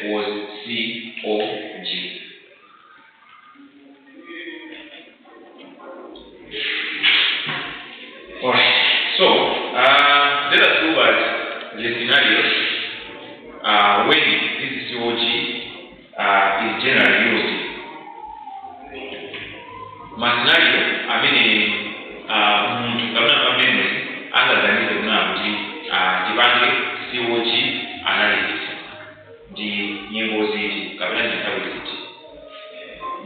was COG. Alright, so let us look at the scenarios when this COG is generally used. Mascenario amene muntu kapena business angaganize kuna kuti tipange COG analysis ndi nyengo ziti kapena nthawi ziti.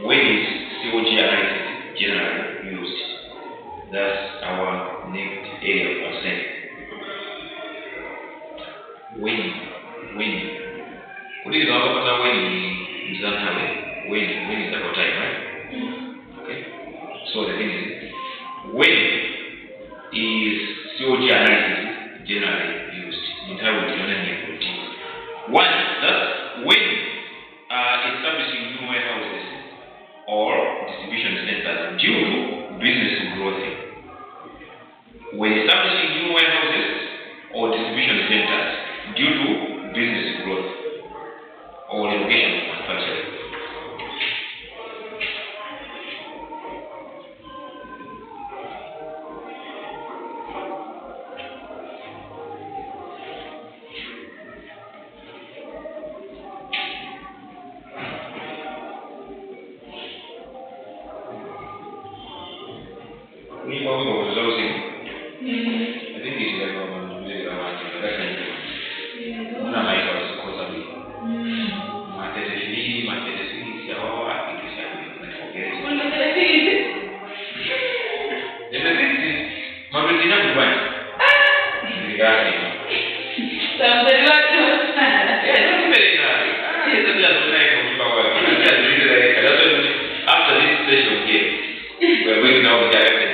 When is COG analysis generally used? That's our next area of concern. When what is our when is that time? When is about time, right? Okay. So the thing is, when is COG analysis generally used? In how we one, that's when establishing new warehouses or distribution centers due to business growth. When establishing new warehouses or distribution centers due to business growth or relocation of manufacturing. I think it's like after this session here, we're going now with direct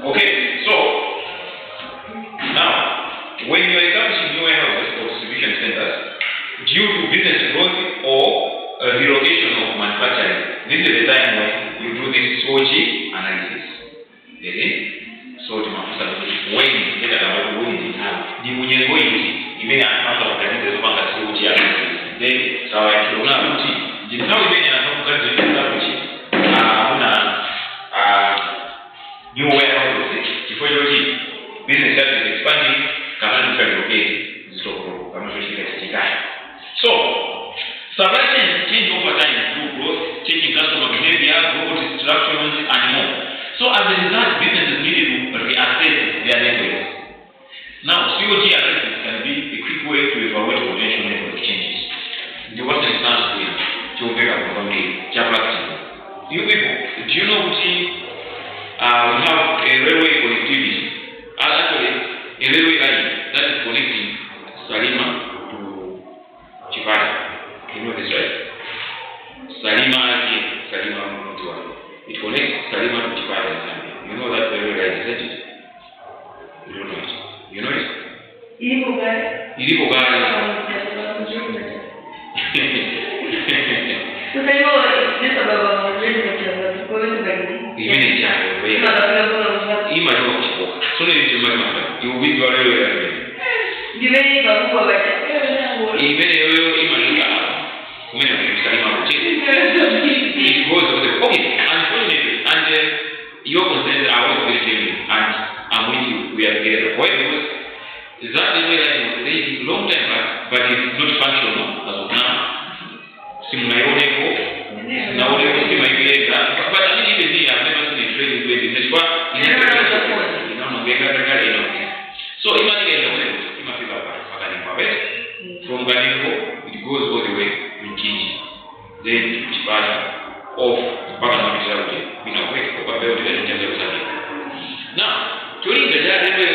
okay, so now when you are establishing new warehouses or distribution centers due to business growth or relocation of manufacturing, this is the time when you do this COG analysis. Okay? So when the munyengo hizi imene anaanza kutengeneza hizo panga COG analysis, then sawa kiona mti jinao imene anaanza kutengeneza mti new warehouses before your business is expanding, current relocate so supply chain change over time through growth, changing customer behavior, global disruptions and more. So as a result, businesses needed to reassess their networks. Now COG analysis can be a quick way to evaluate potential network changes. The Western instance here to make up from the practice. You people, do you know what we have a railway connectivity, actually a railway line that is connecting Salima to Chipata. You know this, right? Salima Mutwa. It connects Salima to Chipata. You know that railway line, isn't it? You don't know it. You know it? Ilipo your concerns are always very genuine, and I'm with you. We are together. Why? Because that the way that was there long time back, but it's not functional as of now. Simunayonepo, naonepo simaileza. But I mean, even me, I've never seen a trading way. This one, so imagine from Galimpo, it goes all the way to Kinji, then to Chipata, off the back of the now, during the railway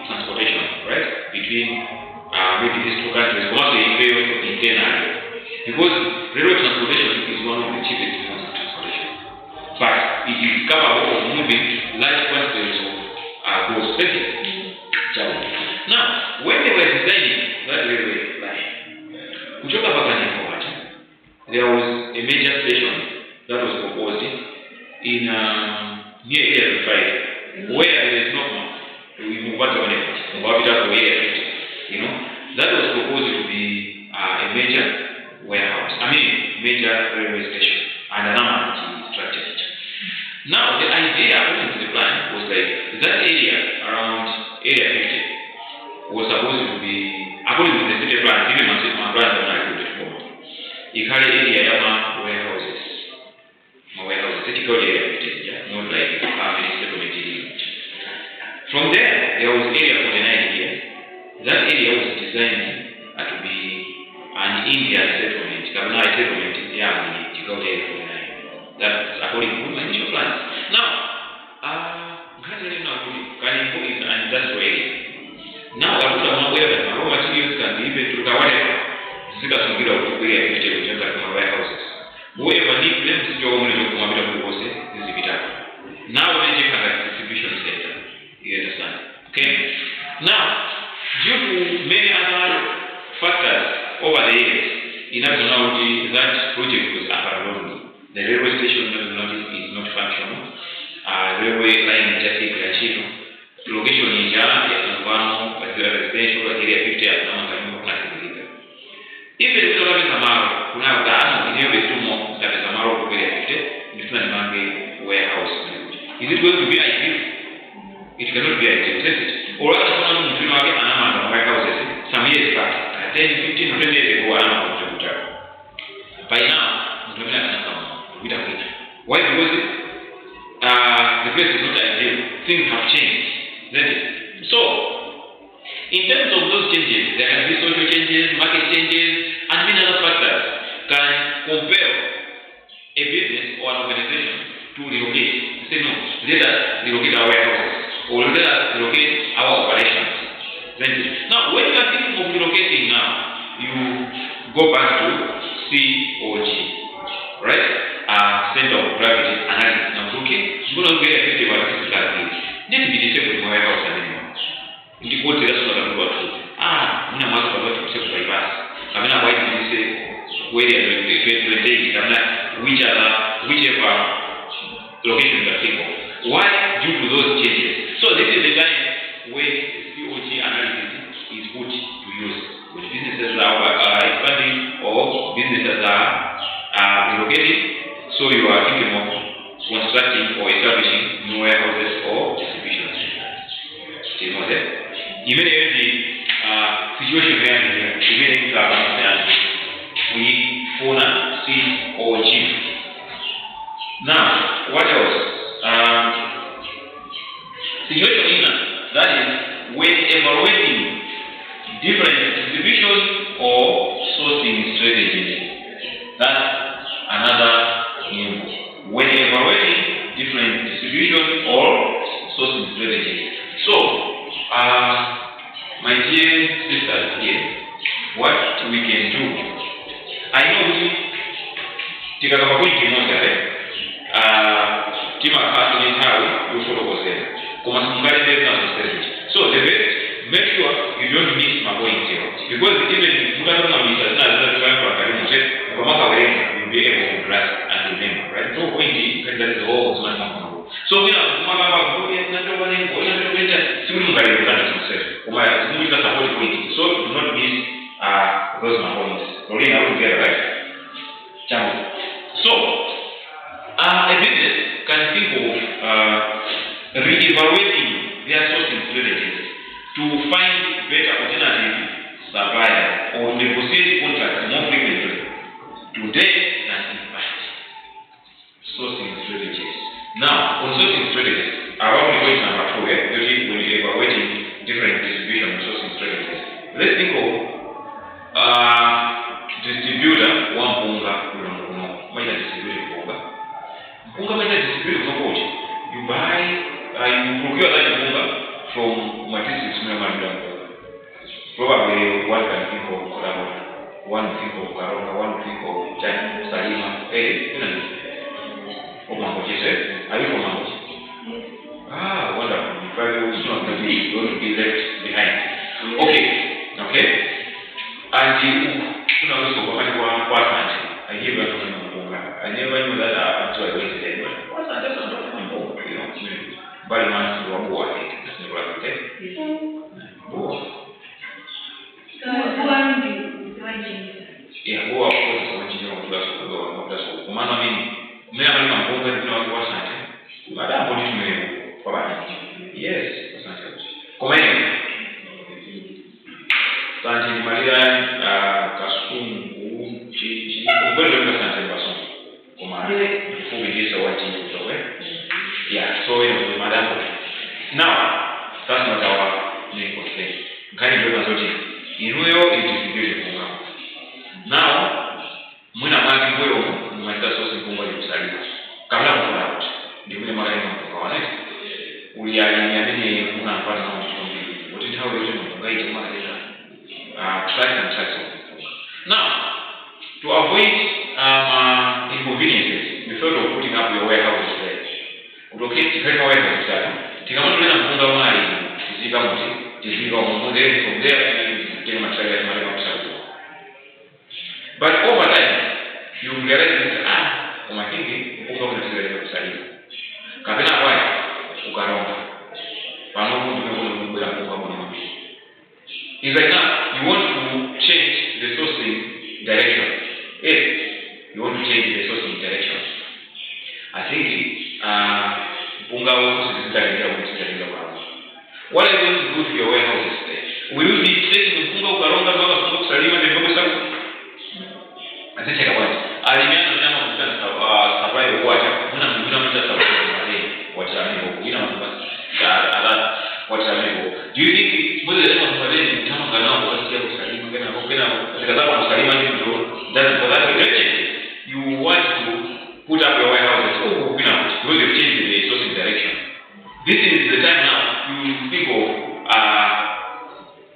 transportation, right, between maybe these two countries, mostly internal, because railway transportation is one of the cheapest forms of transportation, but it is capable of moving large quantities of goods safely. Now, when they were designing that railway line, there was a major station that was proposed in near Area 5, where there is no Now, the idea according to the plan was like that area around area 50 was supposed to be, according to the city plan, even my plans are not good for it. Area warehouses. My warehouses, typical area 50, yeah, not like family settlement area. From there was area 49 here. That area was designed to be an Indian settlement. Kabuna settlement, yeah, typical area 49. That's according to my initial plans. Now, Kanimpo is an industrial area. Now, I put on where the raw materials can be even to the whatever. This is a bit of area 50 which is like my warehouses. Whoever needs them to go only to come up with this is it. Now, we take a distribution center. You understand? Okay? Now, due to many other factors over the years, in actuality, that project was abandoned. The railway station is not functional. Railway line is just a location in Java, Yasanguano, residential area 50 at Namakayumo, even if you have a Samaro, who have done, we have a two more that is Samaro area 50, it's not a warehouse. Is it going to be ideal? It cannot be ideal, isn't it? Or rather, someone who have an warehouses some years back, 10, 15, 20 years ago, by now, why? Because the place is not ideal. Things have changed. Isn't it? So, in terms of those changes, there can be social changes, market changes, and many other factors can compel a business or an organization to relocate. Say no, let us relocate our warehouses or let us relocate our operations. Isn't it? Now, when you are thinking of relocating now, you go back to COG, right? Center of gravity analysis. Now, okay, you're going to get a 50 value gravity. Need to be disabled in my warehouse anymore. In the quote, that's what I'm about to. I'm not about to accept my pass. I'm not why did you say where they are going to take it? I'm not whichever location you are thinking of. Why? Due to those changes. So, this is the time when COG analysis is put to use. When businesses are expanding or businesses are relocating. So you are thinking of constructing or establishing new warehouses or distribution centers. Do you know that? Even if the situation we are in, even if we phone C or G. Now, what else? Situation is that is when evaluating different distribution or sourcing strategies. That's another. When evaluating different distribution or sourcing strategies. So, my dear sisters here, what we can do. I know we take a point in so the best, make sure you don't miss my point here. Because even if you don't know you'll be able to grasp and remember, right? So point is that is all one. So we are so do not miss those points. Rolling out together, right? So a business can think of re-evaluating their sourcing strategies to find better alternative suppliers or negotiate contracts more frequently. Today, than in the past. Sourcing strategies. Now, on sourcing strategies, I want to go to number 4 here, when you're evaluating different distribution and sourcing strategies. Let's think of distributor, one bunga, major distributor bunga. Bunga major distributor bunga. You buy, you procure that bunga from my district, probably one can think of collaborator. One think of Karonga, one think of China, Salima, hey, from Mangochi, are you from Mangochi? Ah, wonderful. If I was not going to be left behind. Okay. And you know, so I hear about Mangonga. I never knew that until I went to the what's that? That's not Mangonga, you know. But once you are born, it's never okay. Yeah, who are Yeah, so madam. Now, that's not our main concern. Can you do in real it is beautiful now. Now, muna magi wewe mmaita sosi mpunga yusalima. Kabla mfuna out. Ndio mimi mara nyingi kwa wana. Uliamini muna mpata na mtu. What is how you mpunga ite mara try and try something. Now, to avoid inconveniences, we thought of putting up your warehouse there. Udoketi kama warehouse sana. Tingamoto lena mpunga mali zika mti. Zika mmoja from there to material ya mali msaada. But over time, you realize that umakini mpunga unasaidia kusaidia. Kabla hapo ukaronga. Panopo tumekuwa mbele ya mpunga mmoja. Is like now you want to change the sourcing direction. If you want to change the sourcing direction, I think mpunga wako sitaendelea kusikiliza kwa. What are you going to do to your warehouses today? Will you be taking mpunga ukaronga mpaka kusalima ndio kwa sababu asante kwa wazi. Alimia tunama mtana supply of water. Kuna mtana supply of water. Water ni ina mabasi. Water ni. Do you think mmoja leo mfadhili mtano kanao kwa sababu ya kusalima ngana hapo kana katika sababu kusalima ndio that's for that direction. You want to put up your warehouses. Oh, because you've changed the sourcing direction. This is the time now you think of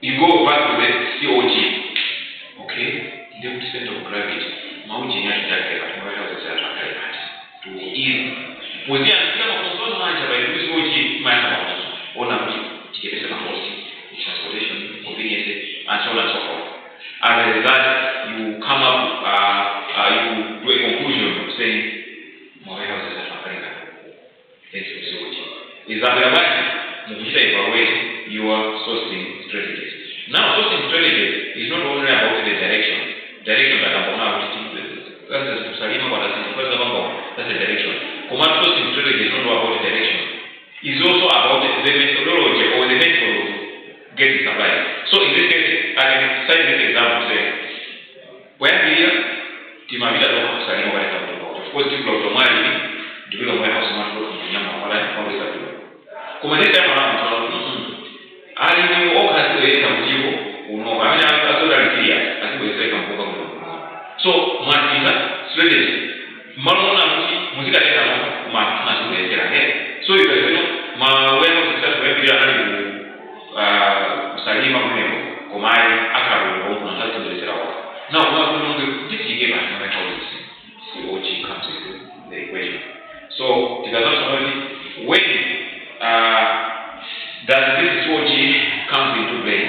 you go back to the COG. Okay? The center of gravity. Mauji ni yake kwa warehouses ya takaipat. To ease. Muzia kama console manager by the COG maana ona tikipesa na hosting, transportation, convenience, and so on and so forth. As a result, you come up, you do a conclusion of saying, my warehouse is Africa. Thanks for so much. Is that the right? You say evaluate your sourcing strategies. Now, sourcing strategy is not only about the direction. Direction that I'm going to that's the direction. Command sourcing strategy is not about the direction. It's also about the methodology or the method of getting supply. So in this case, I can cite this example say, where here, Timavita don't have any over the of course, people automatically do the warehouse market in Yamaka, always have to do. Come this time around, I knew all kinds of ways of people who know. I mean, I thought that here, I think we say, so, Martina, strategy. Marmona, Musica, Martina, so if you know, my warehouse is just very clear. Salima mwenyewe kumai akaru huko na hata ndio now we are going to this you give us my house COG comes into the equation. So because when that this COG comes into play,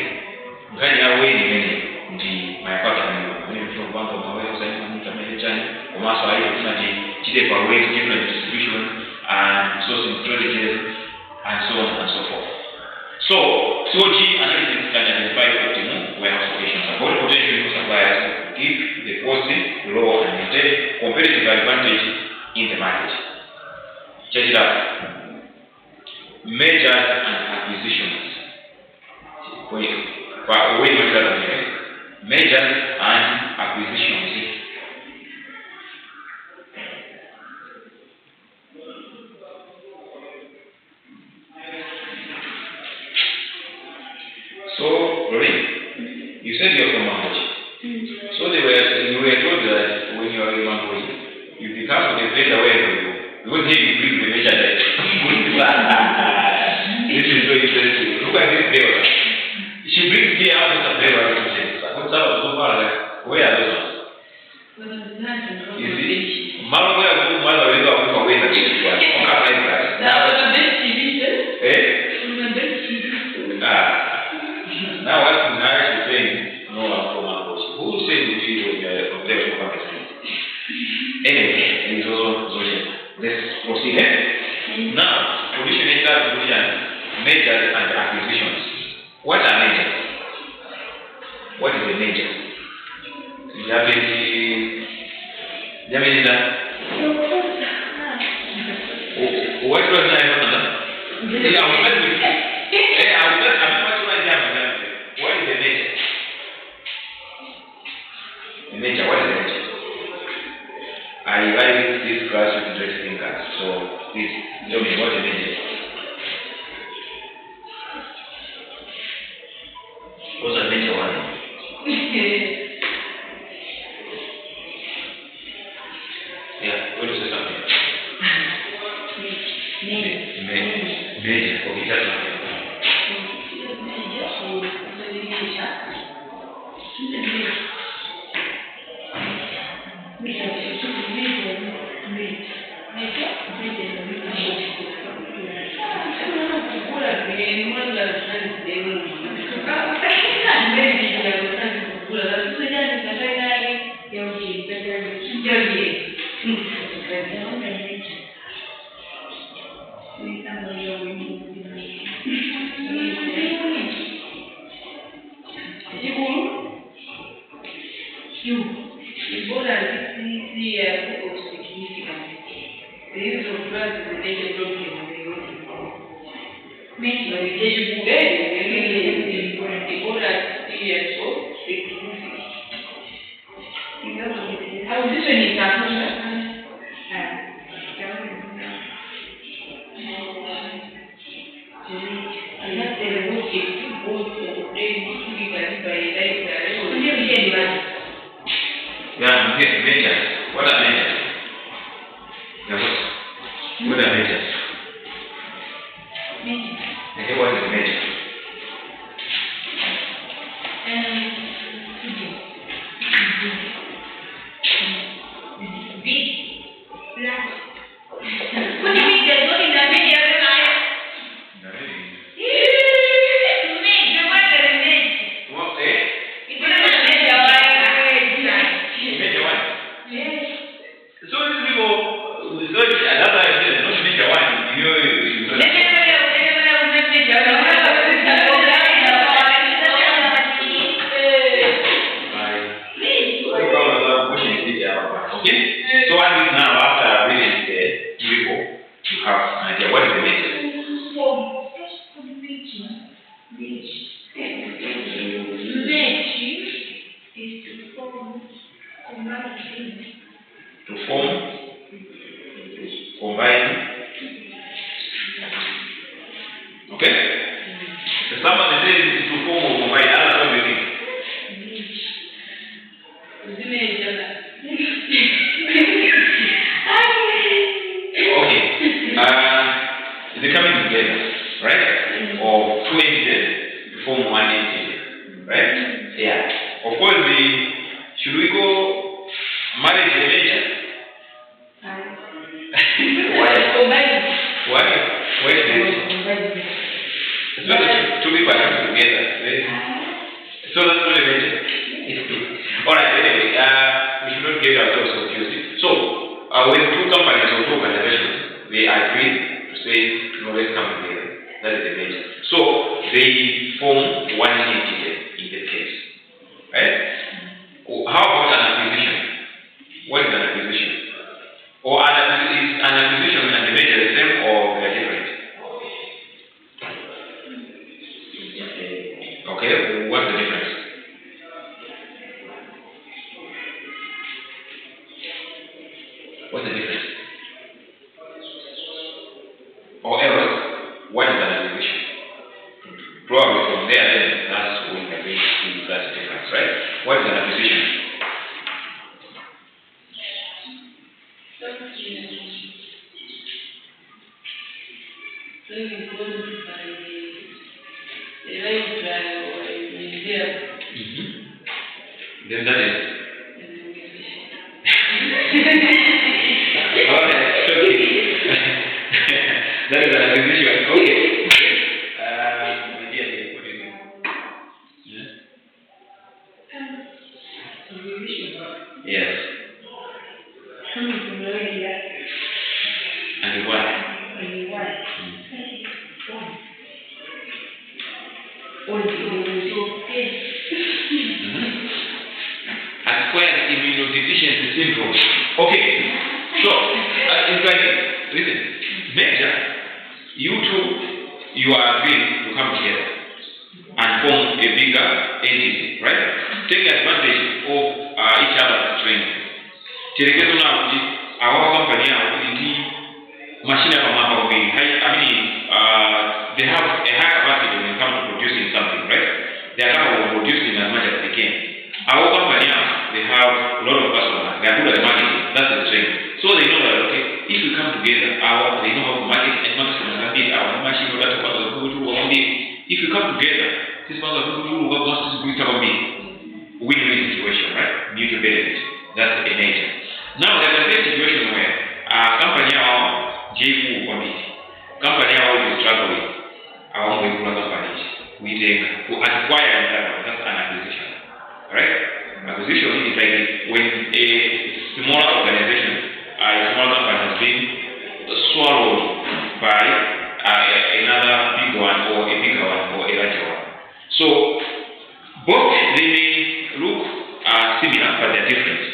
ngani ya wewe ndi mayapata ni mtu bango mawe sasa ni mtameneja kwa masuala hiyo tunaji kile kwa way different distribution and sourcing strategies and so on and so forth. So, COG analysis can identify optimal warehouse locations. About potential suppliers to keep the cost low and maintain competitive advantage in the market. Check it out. Mergers and acquisitions. Mergers and acquisitions. So, Lorraine, you said you're from Mamboji. So you were told that when you are in Mamboji, you become the better way for you. Because here you bring the measure that this is very interesting. Look at this flavor. She brings me out with a flavor. What's up so far? Where are those ones? You see? Mama, where are you? Mother, we go away from this one. Now, the best TV, now what Nash is saying, no, I'm from Mamboji. Who said you feel from there from Pakistan? Anyway, it's also let's proceed. Now, position in that position, mergers and acquisitions. What are mergers? What is a merger? What was that? What is the nature? The nature, what is the nature? I write this class with great thinkers. So please tell me what is Meja. Okay, that's okay. Yeah, okay, majors. What are majors? What are majors? Okay, what is major? To form, combine. Okay? If someone says it's to form or combine, that's what we think. Okay. They're coming together, right? Or two entities to form one entity, right? Yeah. Of course, should we go marriage and nature? Why? Why is it? It's better to be together, right? So that's what I mentioned. It's true. Alright, anyway, we should not get ourselves confused. So, when two companies or two organizations, they agree to say, let's come together. That is the nature. So, they form one entity in the case. Right? How about an acquisition? What is an acquisition? Or is an acquisition and the nature the same or they are different? Okay, what's the difference? What's the difference? Or else, what is an acquisition? Probably from there, then that's when we are going to see that's the difference, right? What is an acquisition? Then that is. Alright, okay. That is an acquisition. Okay. What do you think? Yes. And why? Acquired immunodeficiency syndrome. Okay, so it's like, listen, major, you are agreeing to come together and form a bigger entity, right? Take advantage of each other's strength. Telekezo now, our company machine of they have a high capacity when it comes to producing something, right? They are capable of producing as much as they can. Our company now, they have a lot of customers. They are good at marketing. That's the strength. So they know that, okay, if we come together, they know how to market and if you come together, this one wants to do win-win situation, right? Mutual benefit. That's a nature. Now there's a situation where company JV company is struggling. We take to acquire that's an acquisition. Right? Acquisition is like when a smaller organization, a smaller company has been swallowed by another big one or a bigger one or a larger one. So both they may look similar, but they're different.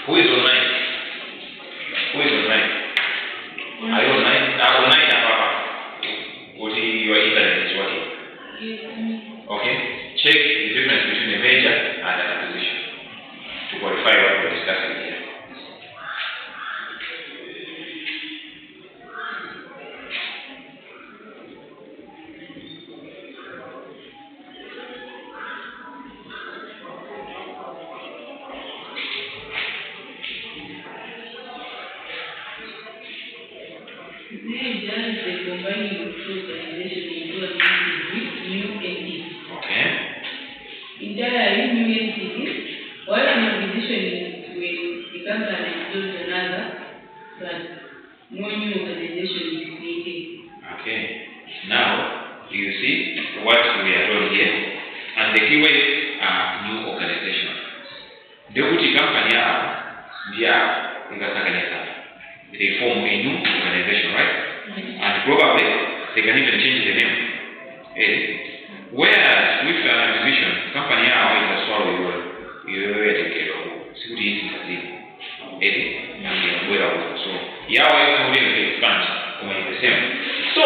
Who is online? Who is online? Are you online? Online, what is your internet is working? Okay. Check the difference between a merger and an acquisition to qualify what we're discussing here. They form a new organization, right? And probably they can even change the name. Whereas with an acquisition, company now is a swallow you take care of security so Yahweh will expand when the same. So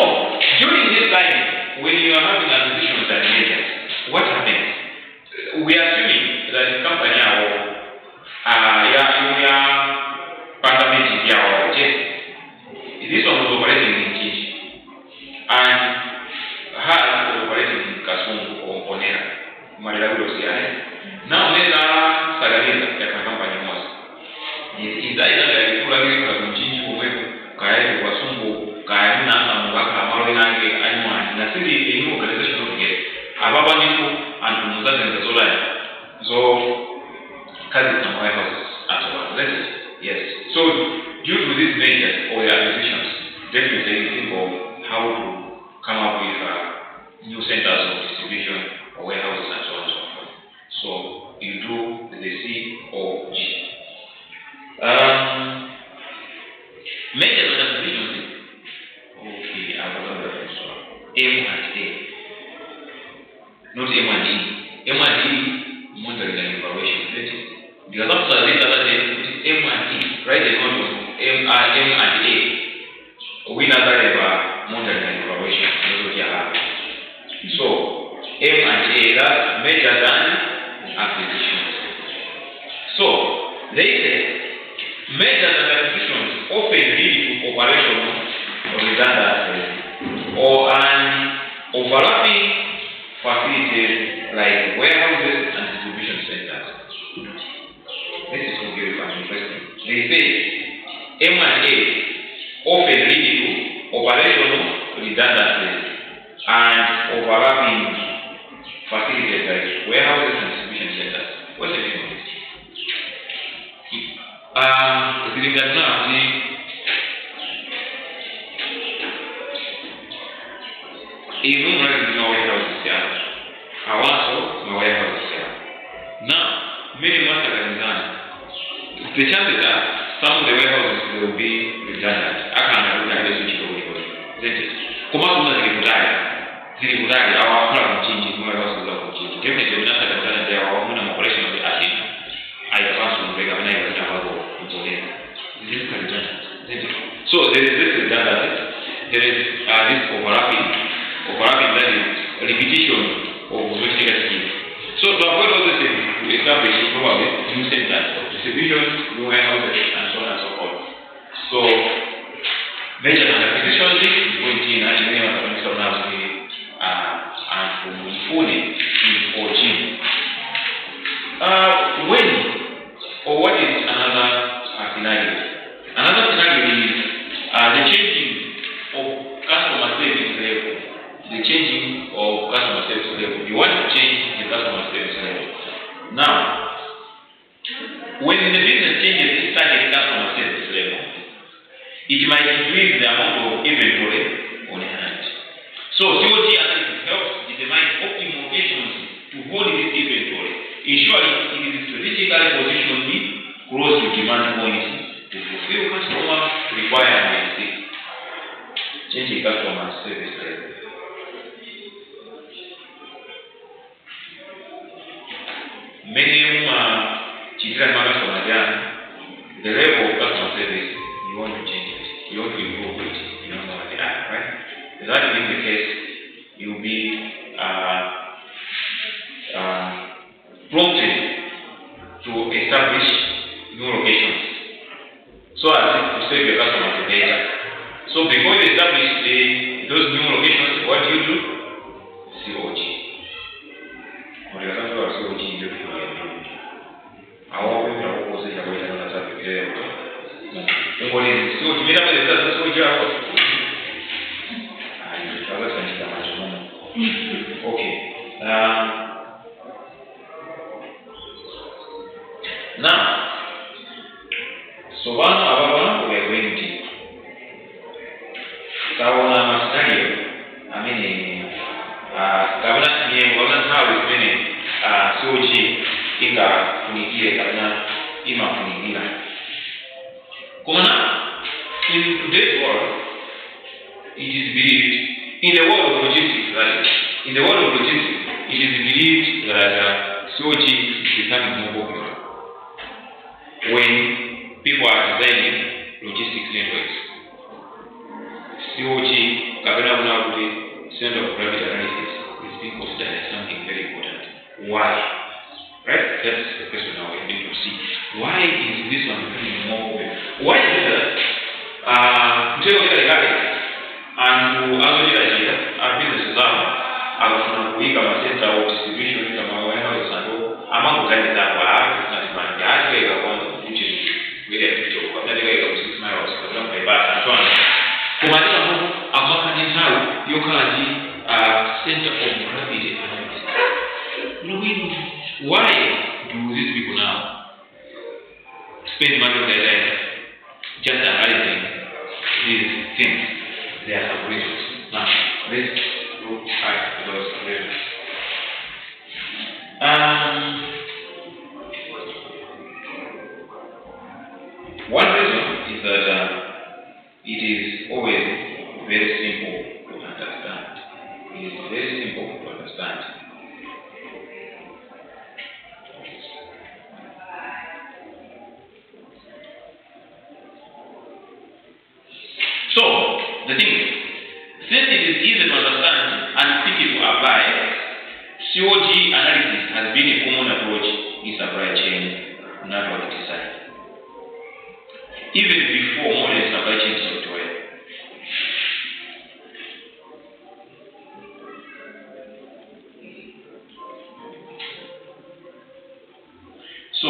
during this time, when you are having acquisitions and mergers, what happens? We are assuming that the company this one was operating in Kiji and has operating in Kasungu or Ponera, Marilago Siane. Now let's Sagaliza, like my company was. Is either like Kuragi Kasunji, Kaya Wasungu, Kaya Nana, Marina, and Nasiri, a new organization of it. Ababa Niku and Musa and the Zola. So, Kazi and my houses afterwards. That's it. Yes. So, due to these measures or the acquisitions, definitely think of how to come up with new centers of distribution or warehouses and so on and so forth. So you do the C or G. Measures of acquisitions. Okay, I will remember this one. M and A. Not M and E. M and E, monitoring and evaluation. Because after this other day, M and E, right? They go to M and A. We never ever monitoring and evaluation. So M and A, that's measure than acquisitions. So they say measures and acquisitions often lead to operational redundancy or an overlapping facilities like warehouses and distribution centers. This is very interesting. They say M and A often lead to operational redundancies and overlapping facilities like warehouses and distribution centers. What's the meaning of this? Now, many master the chances are some of the warehouses will be redundant. I can't switch it over. Come out with our plan changes, warehouses will change. Definitely, we are not there are operation of the there is this overlapping that is repetition of logical skills. So to avoid all these things, we establish probably new centers of distribution, new warehouses, and so on and so forth. So venture and acquisition is going to in any of the conditions now and from Mifune in 14. When or what is another scenario? Another scenario is the changing of customer service level. The changing of customer service level. You want to change the customer service level. Now, when the business changes its target customer service level, it might increase the amount of inventory on hand. So COG analysis helps determine optimal locations to hold this inventory, ensuring it is strategically positioned close to demand points to fulfill customer requirements. Changing customer service level. Many children customer the level of customer service, you want to change it, you want to improve it, you don't know what they are, right? If that being the case, you'll be prompted to establish new locations so as to save your customers data. So before you establish those new locations, what do? COG. What you have to COG is okay. Now, so one we are going to scenario. I mean, how is many COG inga kunigire kabna ima kunigira. In today's world, it is believed, in the world of logistics, right? In the world of logistics, it is believed that COG is becoming more popular when people are designing logistics networks. COG, Center of Gravity Analysis, is being considered as something very important. Why? Right? That's the question now we need to see. Why is this one becoming more popular? Why is it that and our business are we come a center of distribution kama warehouse and among the that which is really a picture of that way of 6 miles by bus and so on. Center of Gravity Analysis. Why do these people now spend much of their time just analyzing these things? They are calculations. Now, let's look at those calculations. One reason is that it is always very simple to understand. It is very simple to understand. So, the thing is, since it is easy to understand and quickly to apply, COG analysis has been a common approach in supply chain network design, even before modern supply chain software. So,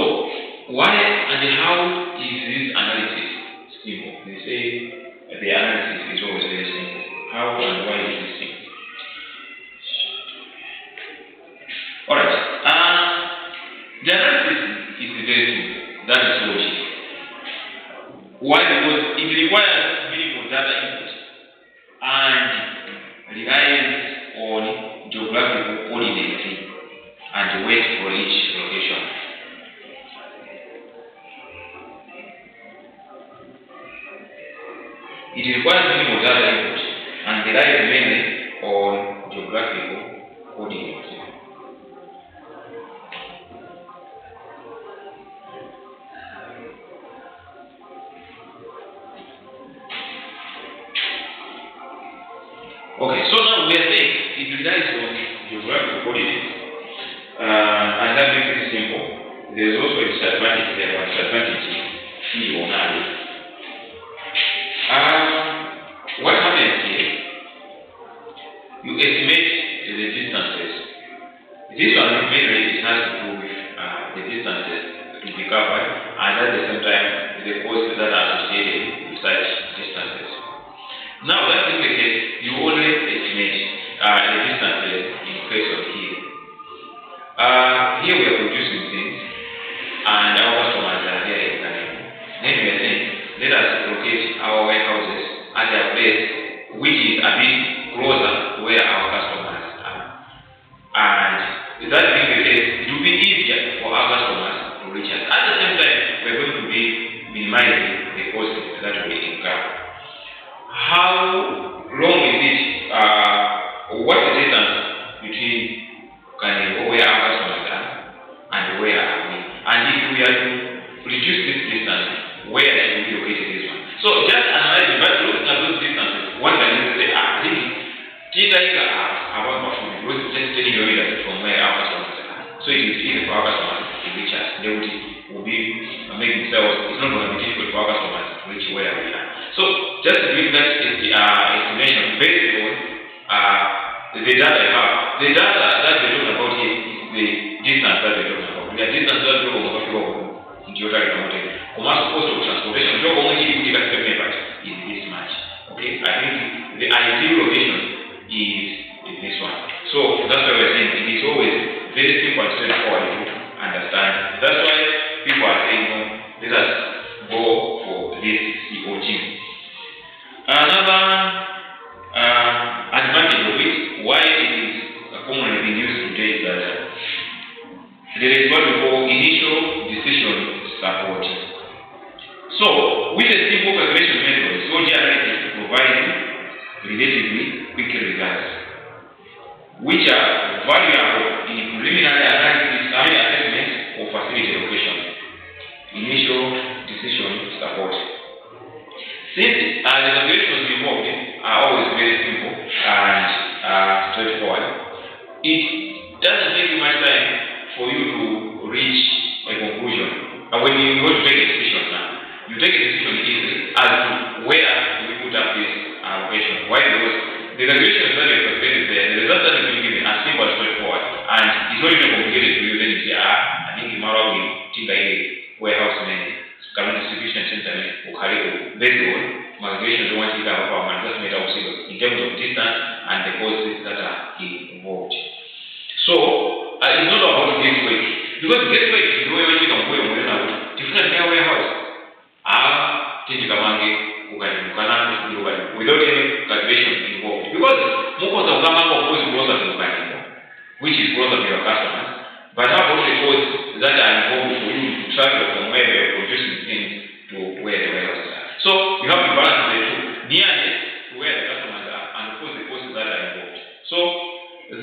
why and how is this analysis simple? They say the analysis is always very simple. How and why is it simple? Alright. The analysis is very simple. That is logic. Why? Because it requires minimal data input and relies on geographical coordinates and weight for each location. It requires minimal data input and relies mainly on geographical coordinates. Okay, so now we are saying it relies on geographical coordinates, and that makes it simple. There is also a disadvantage there, but disadvantage is what happens here? You estimate the distances. This one mainly it has to do with the distances to be covered, and at the same time the costs that are associated with such distances. Now that being the case, you only estimate the distances in case of here. Here we are producing things, and our customers are here examining. Then we are saying, let us locate our warehouses at a place which is a bit closer to where our customers are. And that being the case, it will be easier for our customers to reach us. At the same time, we are going to be minimizing the cost that we incur. How long is it? What's the distance between where our customers are and where are we? And if we are to reduce this distance, where should we locate this one? So just analyzing, but looking at those distances, one can easily say, I think theta here are one performing because it's just 10 kilometers from where our customers are. So it is easy for our customers to reach us. They will be making themselves, it's not going to be difficult for our customers to reach where we are. So just doing that estimation based on the data I have. The data that we're talking about here is the distance that we're talking about. The distance that we're talking about in total counted. Commercial cost of transportation, is this much. Okay, I think the ideal location is this one. So that's why we're saying it is always very simple and straightforward to understand. That's why people are saying, no, let us go for this COG. Another advantage of it, why it is commonly being used today, is that there is what we call initial decision support. So, with a simple calculation method, COG analysis provides relatively quick results, which are valuable in preliminary assessment of facility location. Initial decision support. Since the calculations involved are always very simple and straightforward, it doesn't take much time for you to reach a conclusion. And when you want to take a decision now, you take a decision easily as to where do we put up this location. Why? Because the calculations that you have calculated there, the results that you given are simple and straightforward, and it's not even complicated to you. Then you say, I think tomorrow we think warehouse management. Current distribution center or based on calculations we want to have our management in terms of distance and the costs that are involved. So it's not about gateway, because gateway is the way we can go on different warehouse. Without any calculation involved. Because most of them are closer to the which is closer to your customers. But how about the costs that are involved for you to travel from where they are producing things to where the warehouses are? So you have to balance the two, nearness to where the customers are, and of course the costs that are involved. So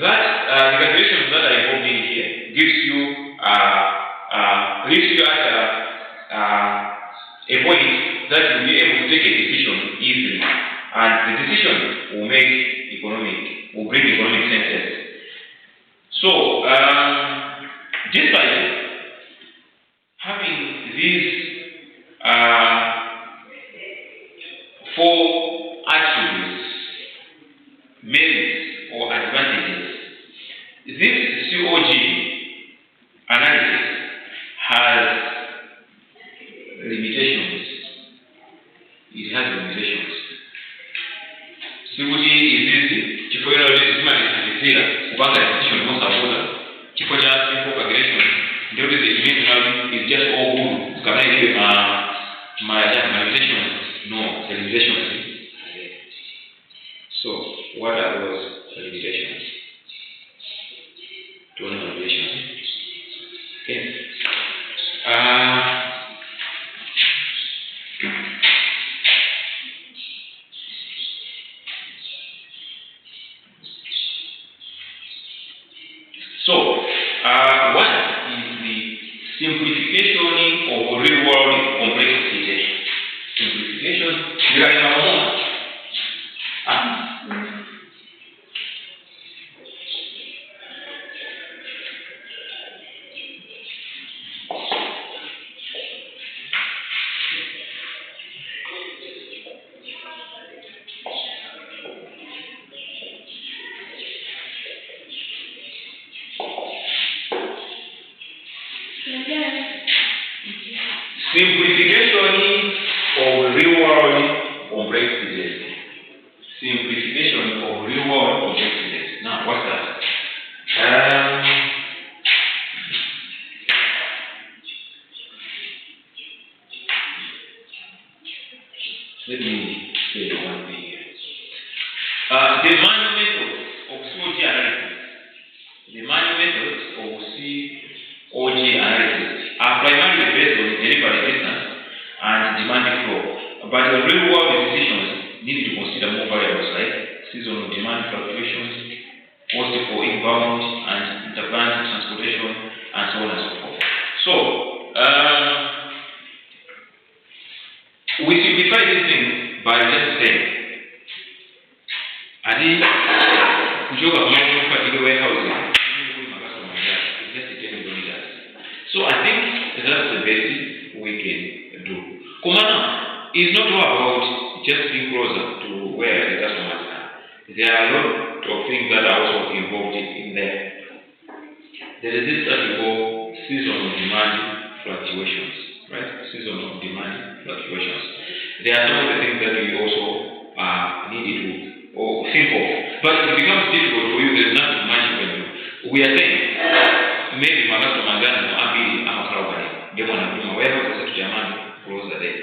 that the calculations that are involved in here gives you at a point that you'll be able to take a decision easily, and the decision will bring economic sense. So despite having these four attributes, merits or advantages, this COG analysis has limitations. It has limitations. COG is easy. Chifo kupanga decision most important. Chifo cha simple calculation. Ndio is just all good. Kama ile limitations. No, the limitations. So what are those limitations? Two limitations. Okay. So, one is the simplification of real-world complexity. Simplification. Simplification of real-world complexities. Simplification of real-world complexities. Now, what's that? Let me say one thing here. The manual methods of COG analysis. The manual methods of COG analysis are primarily based on delivery distance and demand flow. But the real-world decisions need to consider more variables like seasonal demand fluctuations, cost for inbound and interplant transportation, and so on and so forth. So, we simplify this thing by just saying, I think kuchoka kwa particular warehousing is just 10 kilometers. So I think that's the basic we can do. Kumana is not all about just being closer to where the customers are. There are a lot of things that are also involved in there. There is this that we call seasonal demand fluctuations, right? Seasonal demand fluctuations. There are some of the things that we also need to or think of. But it becomes difficult for you, there's nothing much you can do. We are saying, maybe Magato Magana no Abili Amakarabani, they want to do my warehouse to German close the day.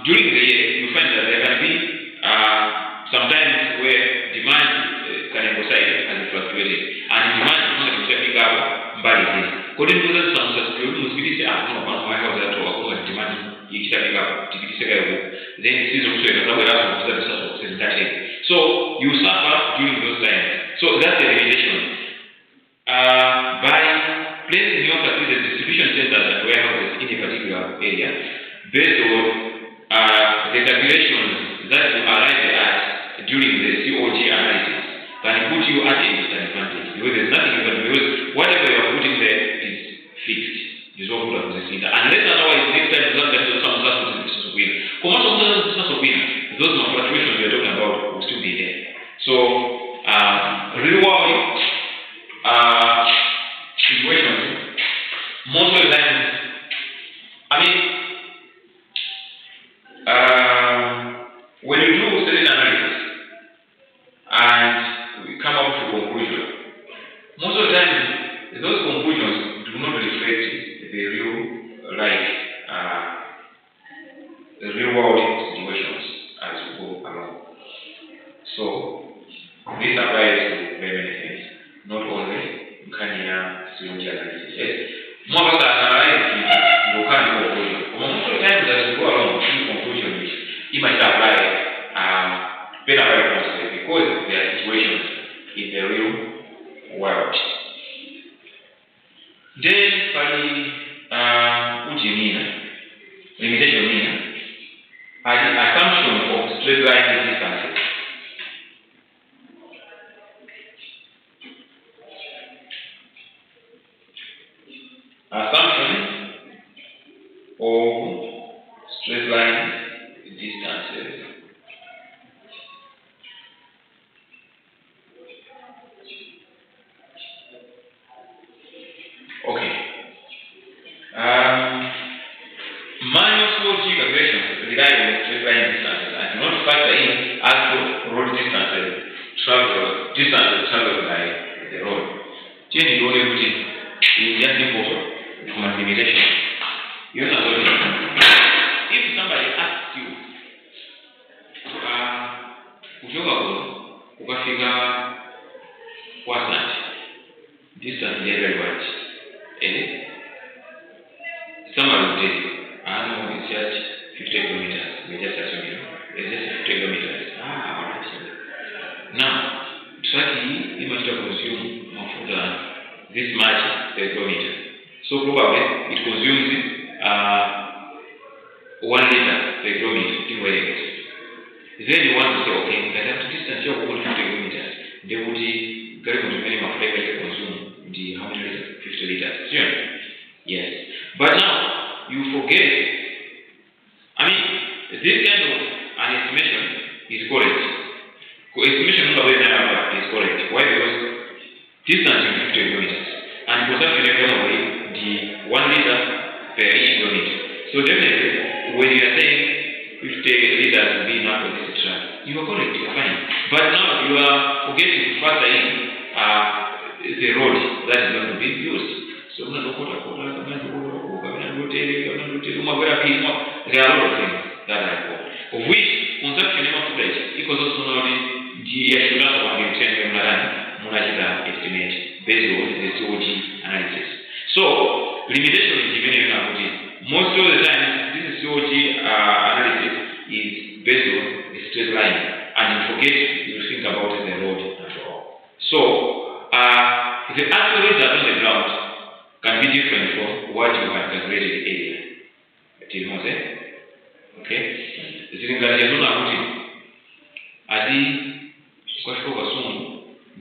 During the year, you find that there can be sometimes where demand can emphasize and fluctuate, and demand is not stepping up by the day. According to the some such people, mosquitoes are not one warehouse that to accommodate demand, you stepping up, then the season so you suffer during those times. So that's the limitation. By placing your facilities, distribution centers and warehouses in a particular area, based on the calculations that you arrive at during the COG analysis, can put you at a disadvantage. Because there's nothing you can do. Because whatever you are putting there is fixed. Unless otherwise, next time those fluctuations we are talking about will still be there. So, real world situations, most of the time, when you do certain analysis and we come up to a conclusion, most of the time, those conclusions do not reflect the real world situations as we go along. So this applies to very many things, not only Kenya COG analysis. Yes, more of that analysis you can conclusion. Most of the time as we go along, the conclusion is it might apply better responses because there are situations in the real world. Then limitation mean the assumption of straight line distances. Assumption of straight line distances. Okay. Manual COG calculations rely on straight line distances and do not factor in actual road distances traveled by the road. Change the road routine is just simple from limitation. You know what? If somebody asks you, ukafika Wasn't distance very much. Somebody will tell you, I know it's just 50 kilometers. We just assume it's just 50 kilometers. Alright. Now, trucking, you must have consumed this much per kilometer. So probably it consumes 1 liter per kilometer in weight. Then you want to say, okay, that have to distance your 50 kilometers. They would get to minimum flavor to consume the how many liters? 50 liters. Sure. Yes. But now you forget. This kind of an estimation is correct. Estimation number is correct. Why? Because distance is 50 kilometers and consumption So definitely, when you are saying 50 liters will be enough for this truck, you are correct, you are fine. But now you are forgetting to factor in the road that is going to be used. So there are a lot of things that are important. Of which, consumption of footage, because also not the assurance of the train estimate based on the COG analysis. So, limitation is given in our most of the time, this COG analysis is based on a straight line, and you forget you think about the road and all. So, the actual results on the ground can be different from what you have calculated earlier. Do you know that? Okay? The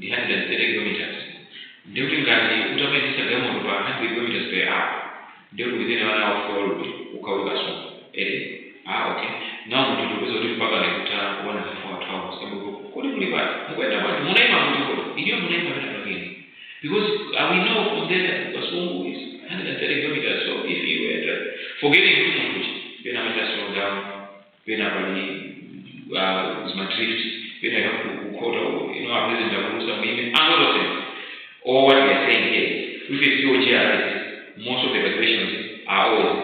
130 kilometers. During the automatic settlement of 100 kilometers per hour, within 1 hour for Ukawagasum. Okay. Now, we do the Paga 1.5 hours. Couldn't believe that. Because we know from there that Ukasungu is 130 kilometers. So if you were forgetting then I just slow down, then I is my drift, then I have to quarter, I'm listening to some meaning, and all of them. Or what we are saying here, with the COG analysis, most of the evaluations are always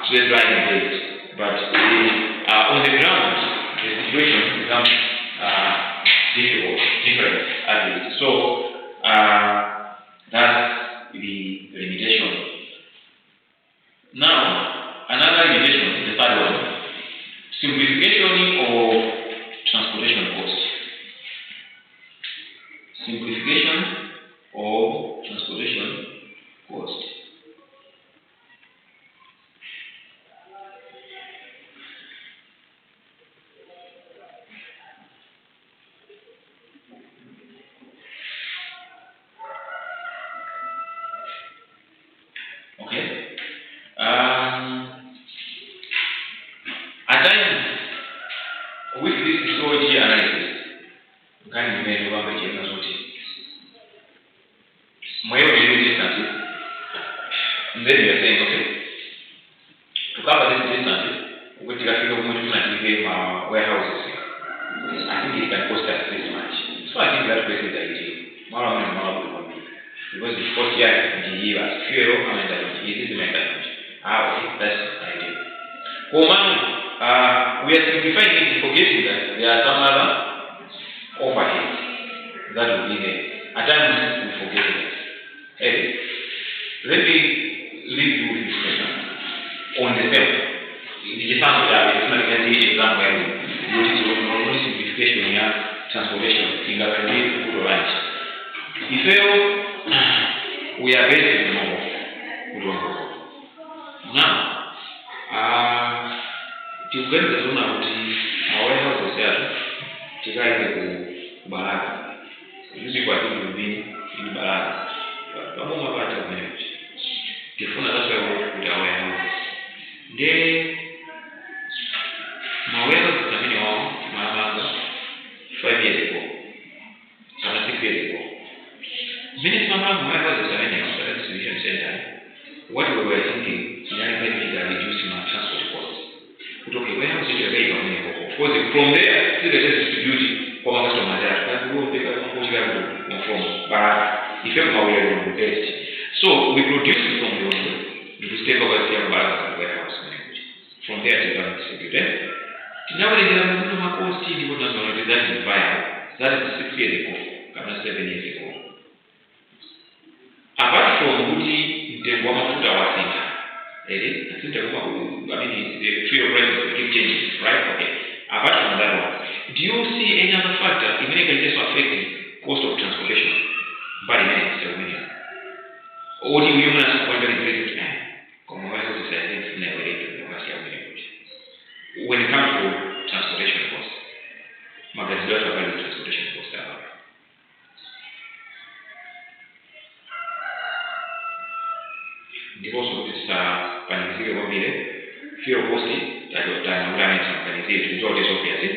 straight line based, but on the ground, the situation becomes different. So that's the limitation. Now, another limitation, the third one, simplification of transportation cost. Simplification of transportation cost. Okay. At times, with this COG analysis, you can imagine what the change is. My own distance, and then you are saying, okay, to cover this distance, we're going to give warehouses. I think it can cost us this much. So I think that place is ideal. Because the first year in the year, fuel and this is method. Okay, that's ideal. We are simplifying it, forgetting that there are some other overheads that will be there. At times we forget it. Hey, let me leave you with this question. On the same, the example that is not an example where you use simplification in transportation in the good range. If we are based on now, tukugenda zona kuti mawarehouse yatu tikaende ku Baraka. Yuzi kwa hiyo mbili ni Baraka. Kama mapata mwenyewe. Kifuna sasa wewe kuja warehouse. Ndiye mawarehouse tutamini wao mara 5 years ago. Sana 6 years ago. Many mawarehouse tutamini wao distribution center. What we were thinking is reducing our transport costs. Okay, warehouse is very valuable. Of course, from there, still the distribute for our customers. That will take a from Baraka. If you have a best. So we produce it from the owner. We just take over the Baraka warehouse. From there to the distributor. Now there is a cost that is viable. That is 6 years ago, 7 years ago. Apart from the mafuta wa center. I think the fuel prices keep changing, right? Okay. Apart from that one, do you see any other factor even if it is affecting cost of transportation by the next million? Or do you want to point out increases? When it comes to transportation costs, magazine data value transportation costs are. Ndiposo kuti panizike kwambiri fuel cost panizike zote zopyazi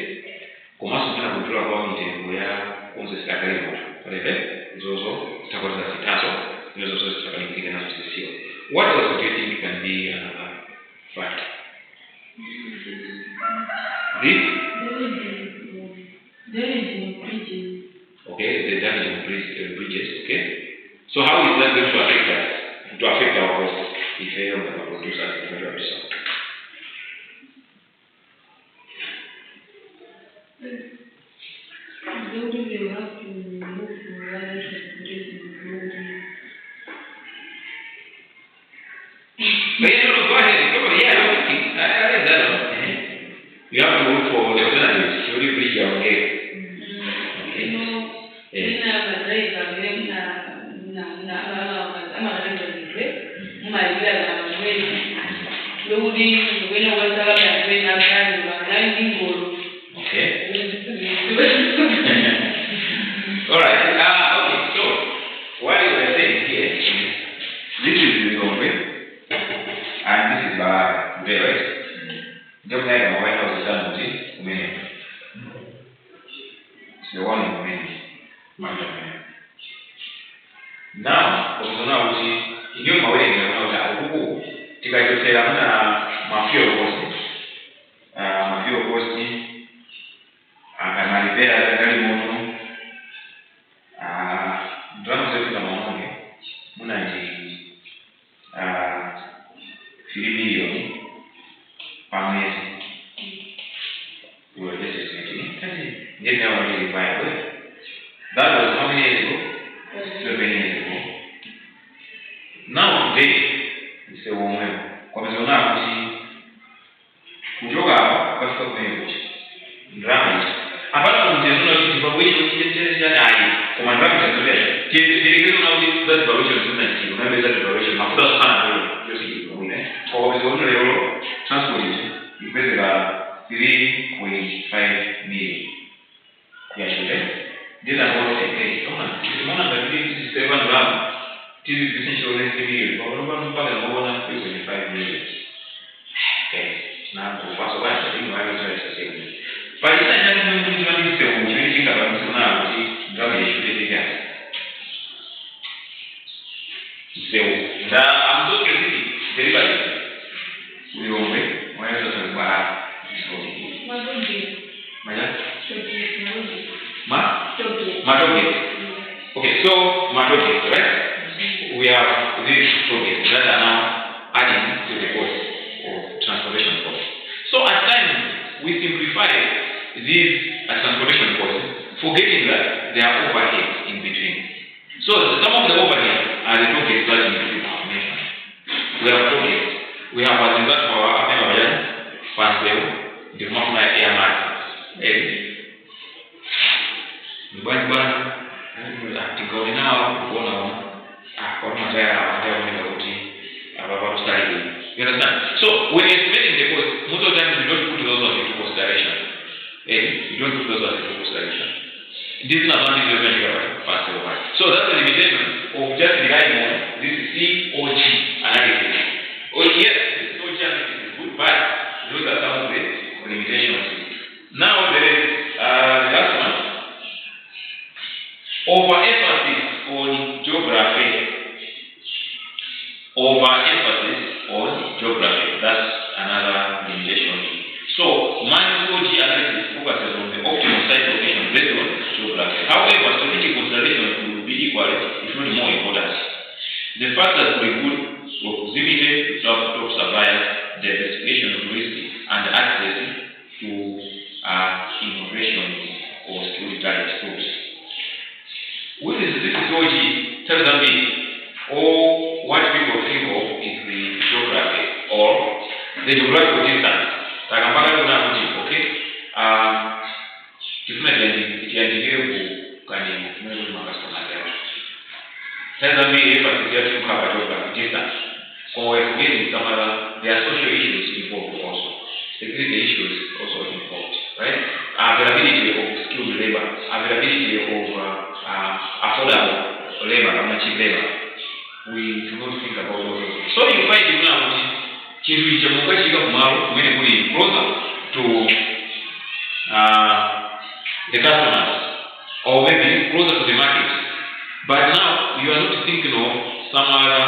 komanso kana kutula kwa mitengo ya konzesera kalimo palebe zozo zitakwatiza zitazo zozo zitapanizike nazo zisiwa. What else do you think can be another What? This? Okay, the damage in bridges, okay? So how is that going to affect us? To affect our costs if they don't produce as a measure of result? Building will have to move to other transportation building. Go ahead. Yeah, I read that one. You have to look for the alternatives. You only bridge your own head. Okay. Okay. Alright. Okay, so what you were saying here is this is the Gombe and this is the right? Just like my White House is done with it, it's the one in Gombe. Now, which in your way, mafia costi akanalipea gari moto drama zetu za maonge muna milioni pamezi were this is didn't know really viable. That was how many years ago? 7 years ago. Now today it's a woman kwamezona kujoga katika kwenye drama apart from the zone of which is kwa drama zote kile na udi that evaluation student unaweza evaluation mafuta sana hiyo sio mwingine kwa zone leo transportation ipeze 3.5 million ya shule ndio hapo kama ndio 7 drama this is essentially million kwa sababu mpaka naona 3.5 million. Okay. Now, what's the last thing I was going to say? But it's not just going to be so much. You think about it now, see, drug issue is again. So, I'm so crazy. Everybody, we will wait. Why is it so bad? Okay, so Madogi, right? We have these projects that are now adding to the cost of transportation costs. So at times we simplify these transportation costs, forgetting that there are overheads in between. So some of the overheads are the projects that you mentioned. We have projects. We have as in that for our fast level, the Mafna Air Market. You understand? So when you're estimating the cost, most of the time you don't put those on into consideration. You don't put those on into consideration. This is not something you're going to pass over. So that's the limitation of just relying on this COG analysis. Oh yes, this COG analysis is good, but those are some of the limitations. Now there is the last one. Overemphasis on geography. Overemphasis on geography. That's another limitation. So, MINES-OG analysis focuses on the optimal site location based on geography. However, strategic considerations will be equal, if not more important. The factors for a good proximity to top suppliers, diversification of risk, and access to innovation or security tools. What is this OG? Tell them what people think of is the geography or the geographical distance. Okay? Tell them if I to cover geographic distance. Or again, there are social issues involved also. Security issues also involved, right? Availability of skilled labor, availability of affordable labor, cheap labor. We do not think about those things. So you find it now, closer to the customers or maybe closer to the market. But now you are not thinking of some other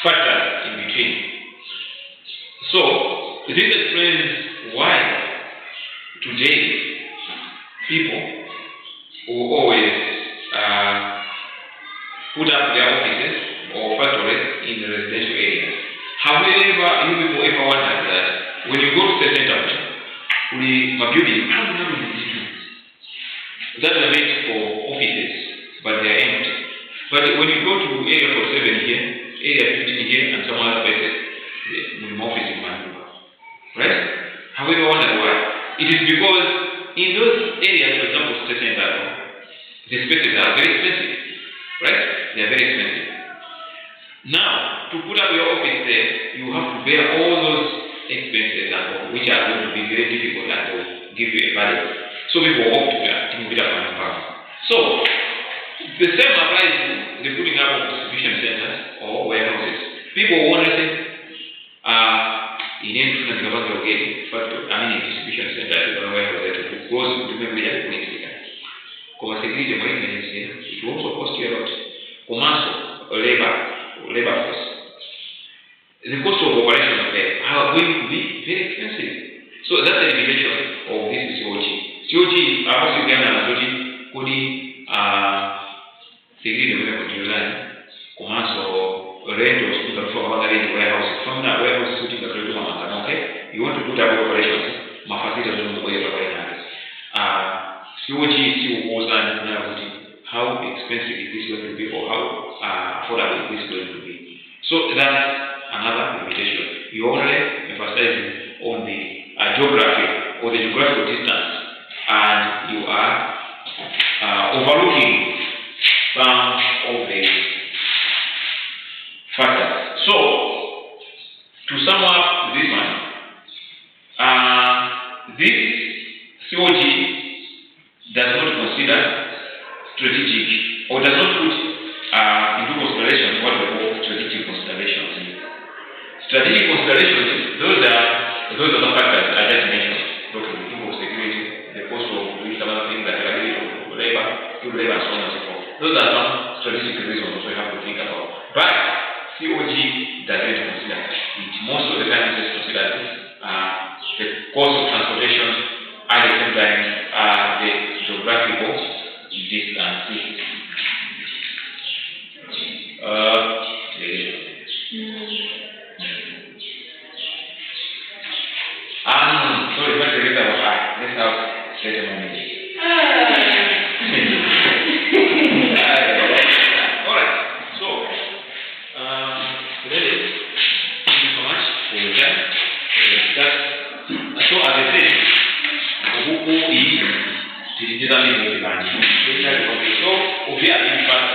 factors in between. So this explains why today people will always put up their offices or factories in the residential areas. However, you people ever wondered that when you go to the center, my building that are meant for offices, but they are empty. But when you go to area 47 here, area 15 here, and some other places, the office in Manila, right? However, wonder why? It is because in those areas, for example, state center, the spaces are very expensive, right? They are very expensive. Now, to put up your office there, you have to bear all those expenses, which are going to be very difficult and will give you a value. So people opt to manpower. So the same applies to the putting up of distribution centers or warehouses. People want to say, in any distribution center, warehouse, goes to memory and because security maintenance, it will also cost you a lot. Commercial or labor force. The cost of operation of them are going to be very expensive. So that's the limitation of this COG. COG, also again, kodi security commercial rentals, warehouse. From that warehouse, okay? You want to put up operations, facilities on the way of COG still goes on how expensive is this going to be or how affordable is this going to be. So that's another limitation. You only emphasize on the geography or the geographical distance, and you are overlooking some of the factors. So to sum up this one, this COG does not consider strategic or does not put into consideration what we call strategic considerations. Strategic considerations, those are the factors I just mentioned. Looking at security, the cost of doing some other things like labor, and so on and so forth. Those are some strategic reasons we have to think about. But COG doesn't consider it. Most of the time it just considers the cost of transportation at the same time the geographical distance. Sorry, but the reason was let's have later moment. Alright, so today, thank you so much for your time. So as I said, Obuku is digitally motivated. So obviously, in fact,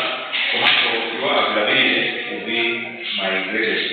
commercial availability will be my greatest